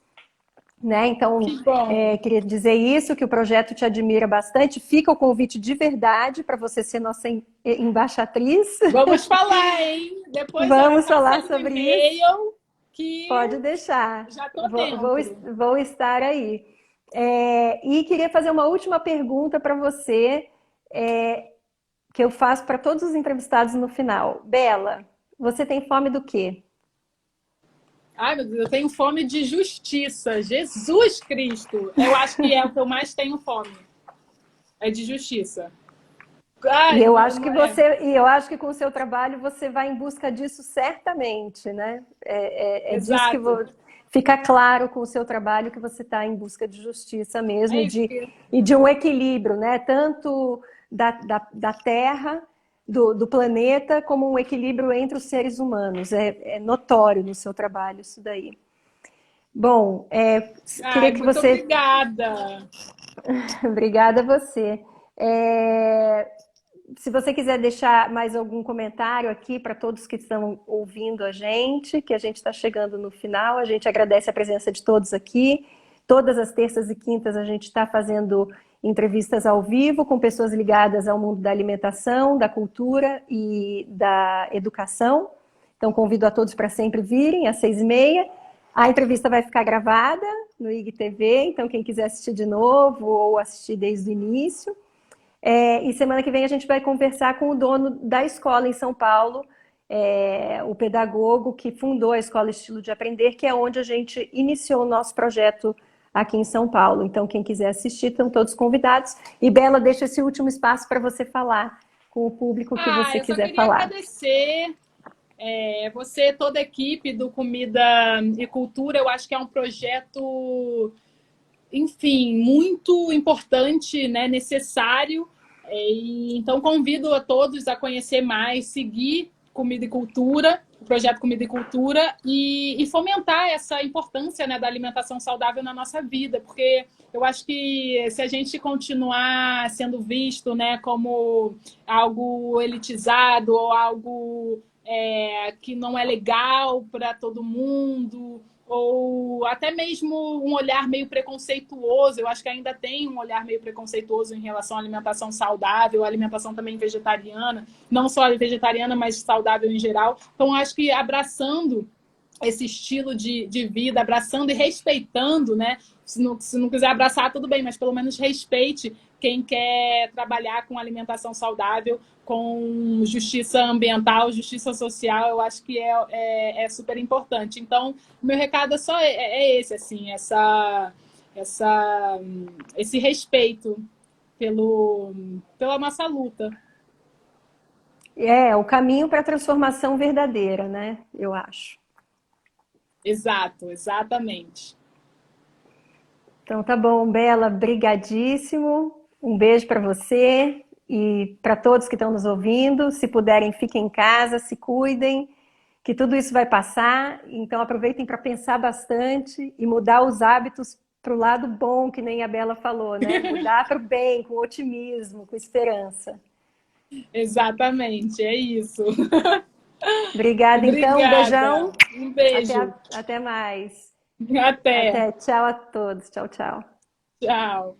Né? Então, queria dizer isso, que o projeto te admira bastante. Fica o convite de verdade para você ser nossa embaixatriz. Vamos falar, hein? Depois vamos falar sobre isso. Que pode deixar. Já tô vou estar aí. E queria fazer uma última pergunta para você, que eu faço para todos os entrevistados no final. Bela, você tem fome do quê? Ai, meu Deus, eu tenho fome de justiça. Jesus Cristo! Eu acho que é o que eu mais tenho fome. É de justiça. Ai, eu acho que com o seu trabalho você vai em busca disso certamente, né? Disso que fica claro com o seu trabalho que você está em busca de justiça mesmo e de um equilíbrio, né? Tanto da Terra, do planeta, como um equilíbrio entre os seres humanos. É notório no seu trabalho isso daí. Bom, queria que você... Muito obrigada! Obrigada a você. Se você quiser deixar mais algum comentário aqui para todos que estão ouvindo a gente, que a gente está chegando no final, a gente agradece a presença de todos aqui. Todas as terças e quintas a gente está fazendo entrevistas ao vivo com pessoas ligadas ao mundo da alimentação, da cultura e da educação. Então, convido a todos para sempre virem às 6h30. A entrevista vai ficar gravada no IGTV, então quem quiser assistir de novo ou assistir desde o início. E semana que vem a gente vai conversar com o dono da escola em São Paulo, o pedagogo que fundou a Escola Estilo de Aprender, que é onde a gente iniciou o nosso projeto aqui em São Paulo. Então, quem quiser assistir, estão todos convidados. E, Bela, deixa esse último espaço para você falar com o público que você quiser falar. Eu só queria agradecer você, toda a equipe do Comida e Cultura. Eu acho que é um projeto, enfim, muito importante, né, necessário. Então, convido a todos a conhecer mais, seguir Comida e Cultura, o projeto Comida e Cultura, e fomentar essa importância, né, da alimentação saudável na nossa vida, porque eu acho que se a gente continuar sendo visto, né, como algo elitizado ou algo que não é legal para todo mundo, ou até mesmo um olhar meio preconceituoso. Eu acho que ainda tem um olhar meio preconceituoso em relação à alimentação saudável, alimentação também vegetariana, não só vegetariana, mas saudável em geral. Então, acho que abraçando esse estilo de vida, abraçando e respeitando, né? Se não quiser abraçar, tudo bem, mas pelo menos respeite quem quer trabalhar com alimentação saudável, com justiça ambiental, justiça social. Eu acho que é super importante. Então, o meu recado é esse, assim, esse respeito pela nossa luta. O caminho para a transformação verdadeira, né? Eu acho. Exato, exatamente. Então tá bom, Bela, brigadíssimo. Um beijo para você e para todos que estão nos ouvindo. Se puderem, fiquem em casa, se cuidem, que tudo isso vai passar. Então aproveitem para pensar bastante e mudar os hábitos para o lado bom, que nem a Bela falou, né? Mudar para o bem, com otimismo, com esperança. Exatamente, é isso. Obrigada, então. Um beijão. Um beijo. Até mais. Até. Tchau a todos. Tchau, tchau. Tchau.